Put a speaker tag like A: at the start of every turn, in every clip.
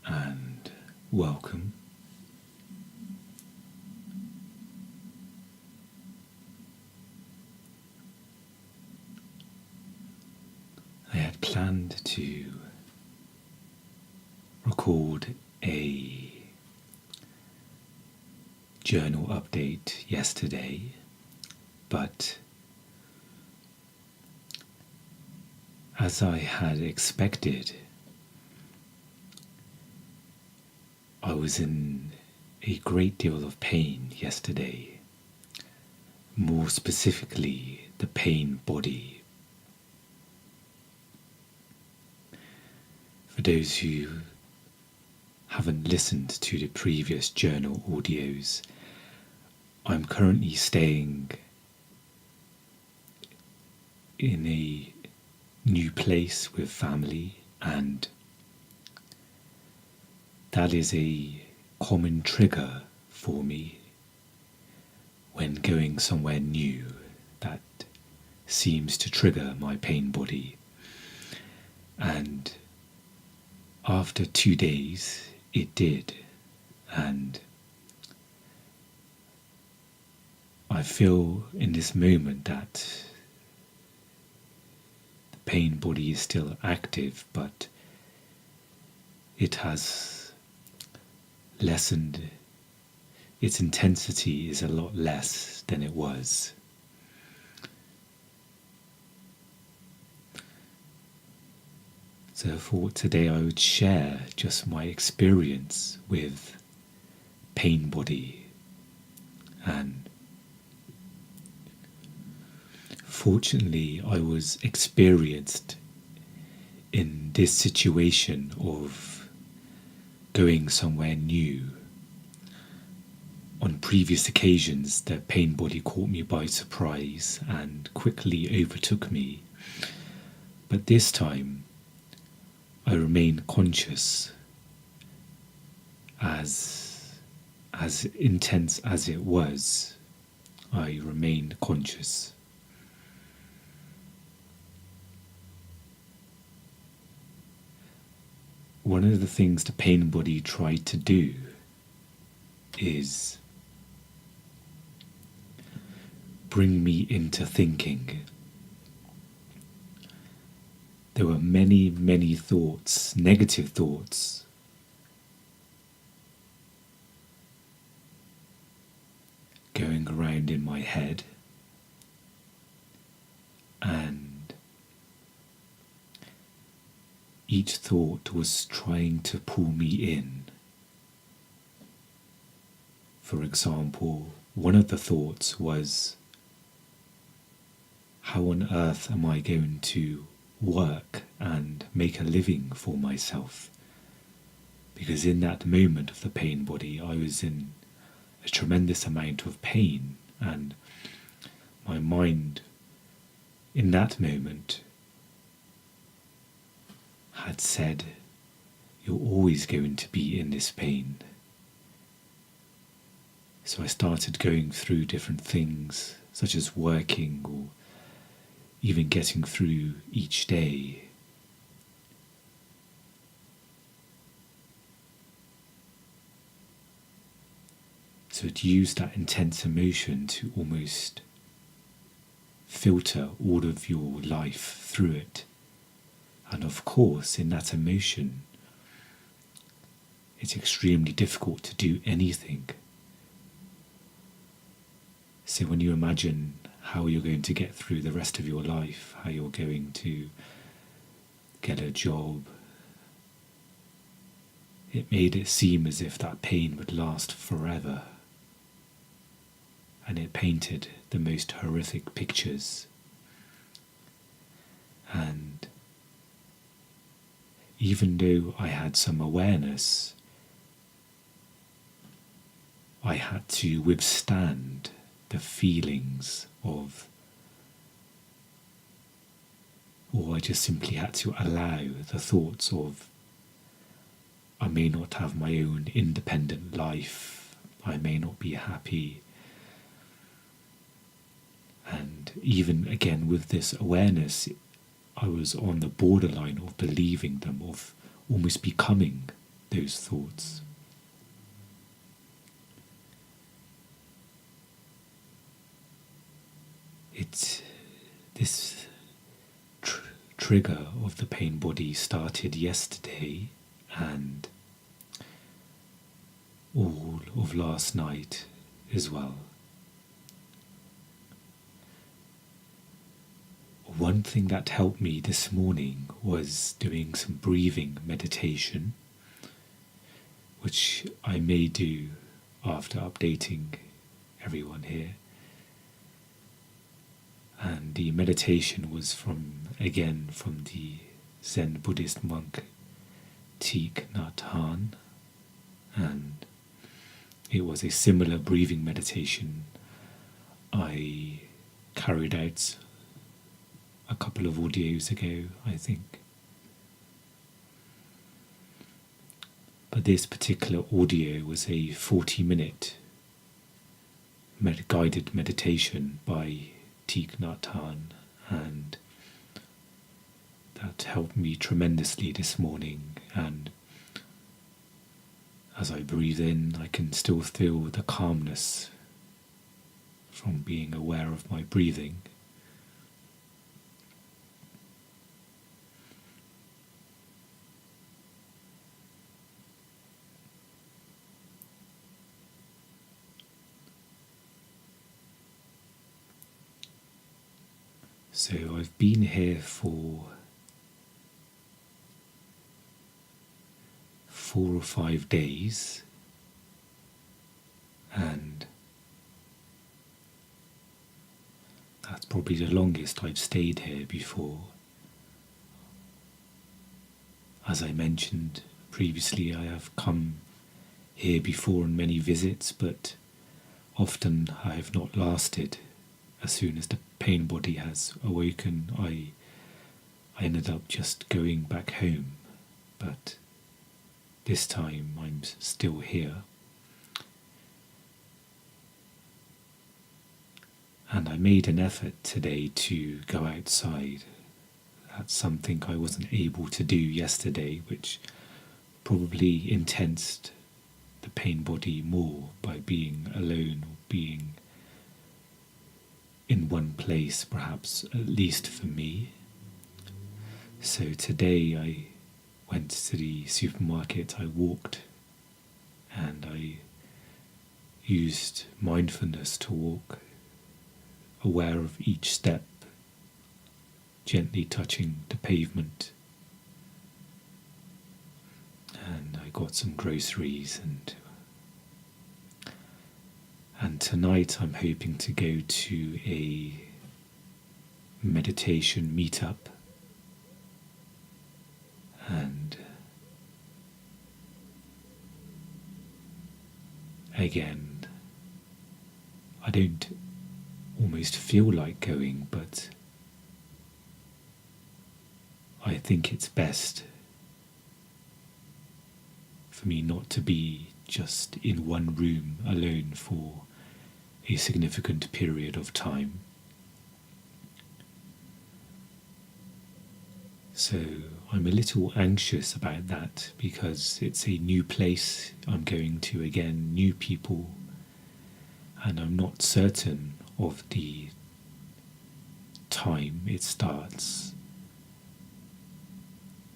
A: and welcome. I had planned to record a journal update yesterday, but as I had expected, I was in a great deal of pain yesterday, more specifically the pain body. For those who haven't listened to the previous journal audios, I'm currently staying in a new place with family, and that is a common trigger for me when going somewhere new. That seems to trigger my pain body, and after 2 days it did, and I feel in this moment that the pain body is still active, but it has lessened. Its intensity is a lot less than it was. So for today I would share just my experience with pain body, and fortunately I was experienced in this situation of going somewhere new. On previous occasions the pain body caught me by surprise and quickly overtook me, but this time I remain conscious. As intense as it was, I remained conscious. One of the things the pain body tried to do is bring me into thinking. There were many, many thoughts, negative thoughts, going around in my head, and each thought was trying to pull me in. For example, one of the thoughts was, how on earth am I going to work and make a living for myself? Because in that moment of the pain body I was in a tremendous amount of pain, and my mind in that moment had said, you're always going to be in this pain. So I started going through different things, such as working or even getting through each day. So it used that intense emotion to almost filter all of your life through it. And of course, in that emotion, it's extremely difficult to do anything. So when you imagine how you're going to get through the rest of your life, how you're going to get a job, it made it seem as if that pain would last forever. And it painted the most horrific pictures. And even though I had some awareness, I had to withstand the feelings of, or I just simply had to allow the thoughts of, I may not have my own independent life, I may not be happy. And even again with this awareness, I was on the borderline of believing them, of almost becoming those thoughts. This trigger of the pain body started yesterday and all of last night as well. One thing that helped me this morning was doing some breathing meditation, which I may do after updating everyone here. And the meditation was from the Zen Buddhist monk Thich Nhat Hanh, and it was a similar breathing meditation I carried out a couple of audios ago, I think. But this particular audio was a 40-minute guided meditation by Thich Nhat Hanh, and that helped me tremendously this morning. And as I breathe in, I can still feel the calmness from being aware of my breathing. So I've been here for 4 or 5 days, and that's probably the longest I've stayed here before. As I mentioned previously, I have come here before on many visits, but often I have not lasted. As soon as the pain body has awoken, I ended up just going back home, but this time I'm still here. And I made an effort today to go outside. That's something I wasn't able to do yesterday, which probably intensed the pain body more by being alone or being in one place, perhaps, at least for me. So today I went to the supermarket, I walked, and I used mindfulness to walk, aware of each step, gently touching the pavement. And I got some groceries, and tonight I'm hoping to go to a meditation meetup, and again, I don't almost feel like going, but I think it's best for me not to be just in one room alone for a significant period of time. So I'm a little anxious about that because it's a new place I'm going to again, new people, and I'm not certain of the time it starts.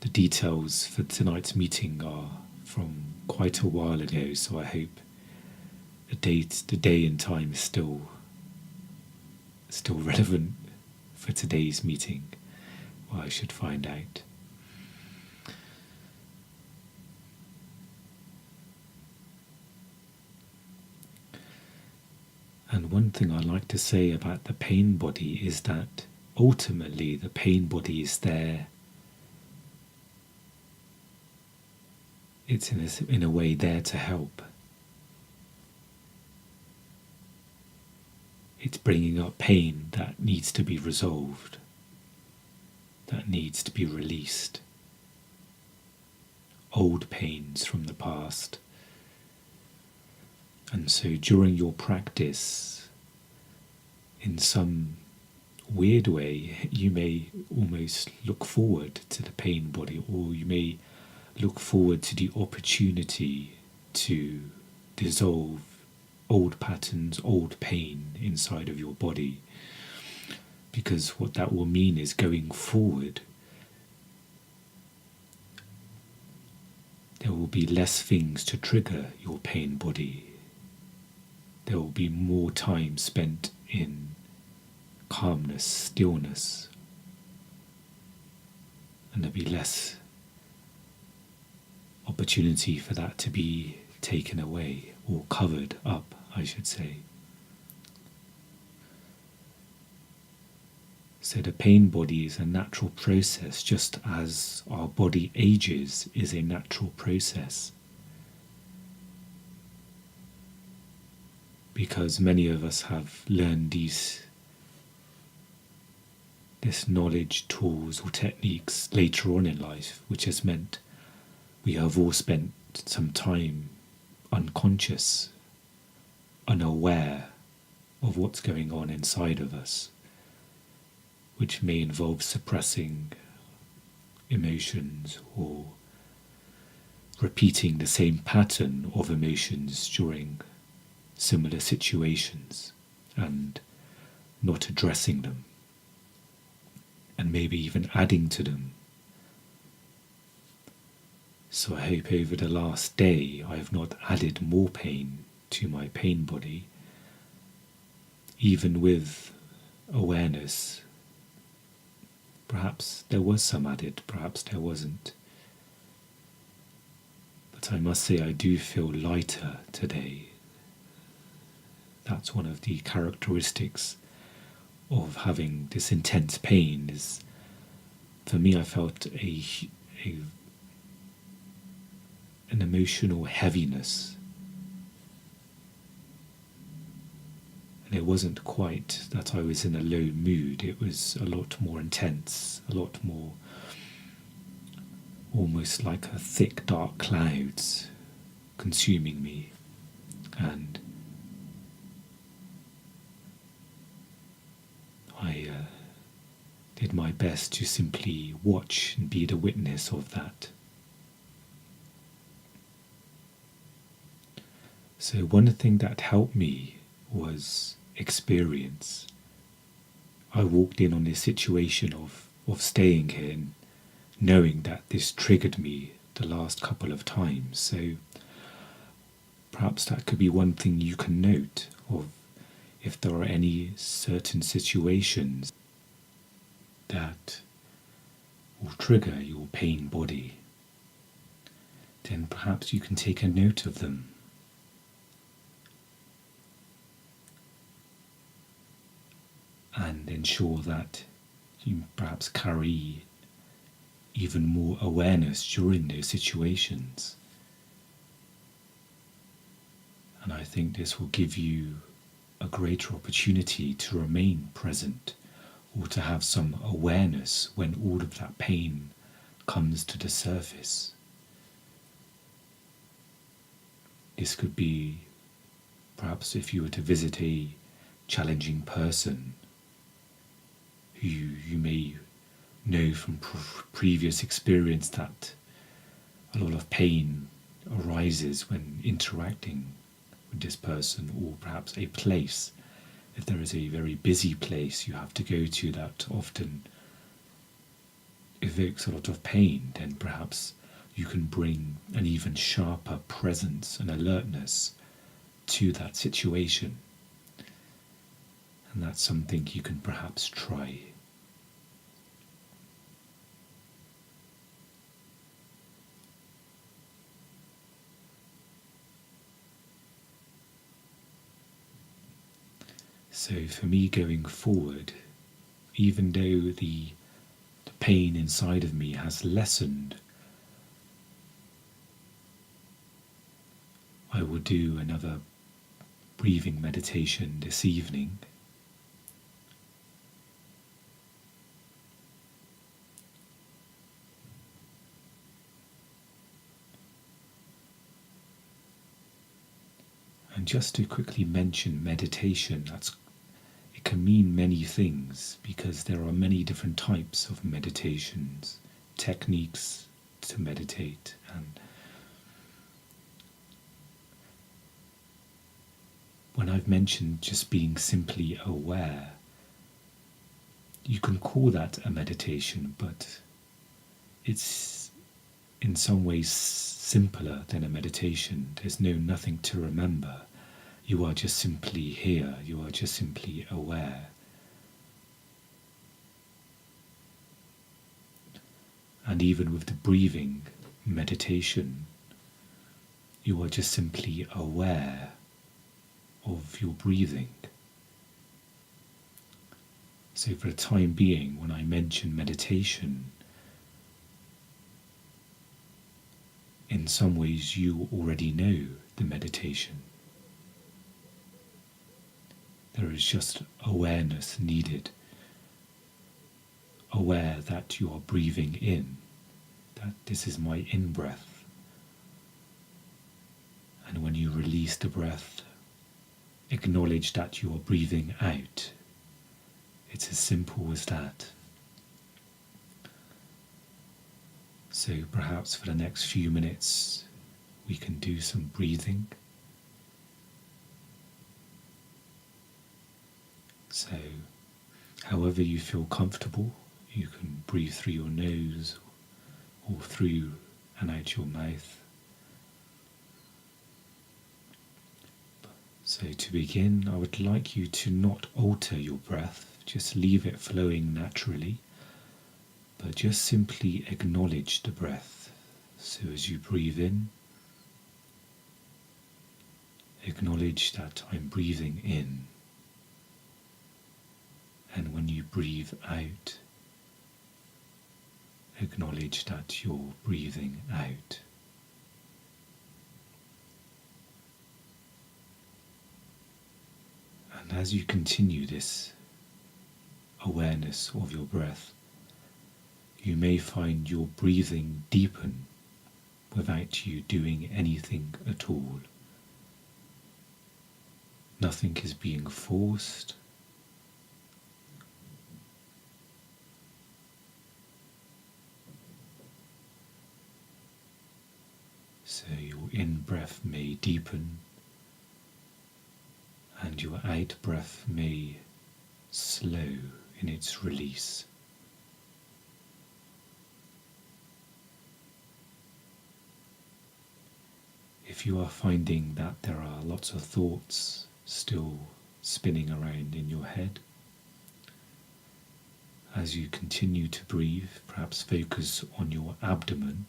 A: The details for tonight's meeting are from quite a while ago, so I hope the day and time is still relevant for today's meeting. Well, I should find out. And one thing I like to say about the pain body is that ultimately the pain body is there. It's in a way there to help. It's bringing up pain that needs to be resolved, that needs to be released. Old pains from the past. And so during your practice, in some weird way, you may almost look forward to the pain body, or you may look forward to the opportunity to dissolve old patterns, old pain inside of your body. Because what that will mean is going forward, there will be less things to trigger your pain body. There will be more time spent in calmness, stillness, and there'll be less opportunity for that to be taken away or covered up, I should say. So the pain body is a natural process, just as our body ages is a natural process. Because many of us have learned this knowledge, tools or techniques later on in life, which has meant we have all spent some time unconscious, unaware of what's going on inside of us, which may involve suppressing emotions or repeating the same pattern of emotions during similar situations and not addressing them, and maybe even adding to them. So I hope over the last day I have not added more pain to my pain body, even with awareness. Perhaps there was some added, perhaps there wasn't. But I must say I do feel lighter today. That's one of the characteristics of having this intense pain is, for me, I felt an emotional heaviness. And it wasn't quite that I was in a low mood, it was a lot more intense, a lot more almost like a thick dark clouds consuming me. And I did my best to simply watch and be the witness of that. So one thing that helped me was experience. I walked in on this situation of staying here and knowing that this triggered me the last couple of times. So perhaps that could be one thing you can note of if there are any certain situations that will trigger your pain body, then perhaps you can take a note of them. And ensure that you perhaps carry even more awareness during those situations. And I think this will give you a greater opportunity to remain present, or to have some awareness when all of that pain comes to the surface. This could be perhaps if you were to visit a challenging person who you may know from previous experience that a lot of pain arises when interacting with this person, or perhaps a place. If there is a very busy place you have to go to that often evokes a lot of pain, then perhaps you can bring an even sharper presence and alertness to that situation. And that's something you can perhaps try. So for me going forward, even though the pain inside of me has lessened, I will do another breathing meditation this evening. And just to quickly mention meditation, it can mean many things, because there are many different types of meditations, techniques to meditate, And when I've mentioned just being simply aware, you can call that a meditation, but it's in some ways simpler than a meditation. There's nothing to remember. You are just simply here, you are just simply aware. And even with the breathing meditation, you are just simply aware of your breathing. So for the time being, when I mention meditation, in some ways you already know the meditation. There is just awareness needed. Aware that you are breathing in, that this is my in-breath. And when you release the breath, acknowledge that you are breathing out. It's as simple as that. So perhaps for the next few minutes we can do some breathing. So however you feel comfortable, you can breathe through your nose or through and out your mouth. So to begin, I would like you to not alter your breath, just leave it flowing naturally, but just simply acknowledge the breath. So as you breathe in, acknowledge that I'm breathing in. And when you breathe out, acknowledge that you're breathing out. And as you continue this awareness of your breath, you may find your breathing deepen without you doing anything at all. Nothing is being forced. So your in-breath may deepen and your out-breath may slow in its release. If you are finding that there are lots of thoughts still spinning around in your head, as you continue to breathe, perhaps focus on your abdomen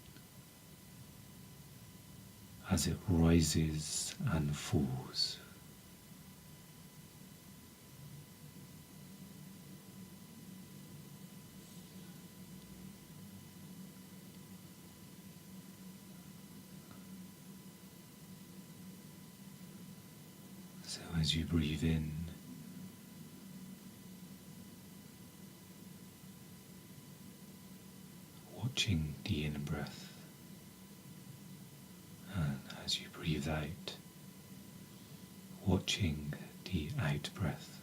A: as it rises and falls. So as you breathe in, watching the in-breath, and as you breathe out, watching the out-breath.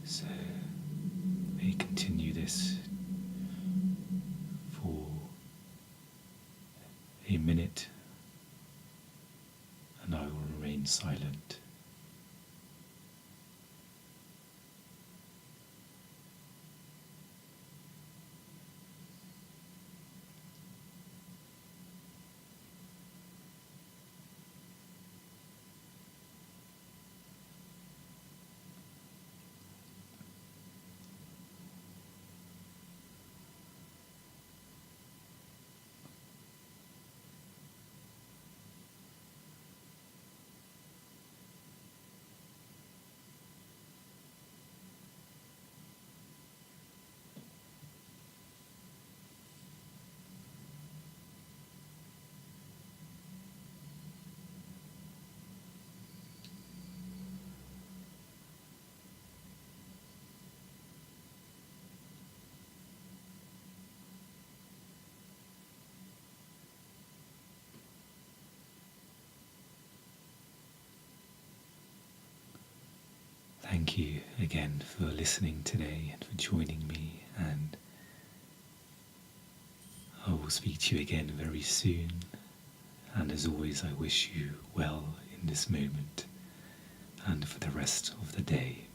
A: So may continue this for a minute, and I will remain silent. Thank you again for listening today and for joining me, and I will speak to you again very soon, and as always I wish you well in this moment and for the rest of the day.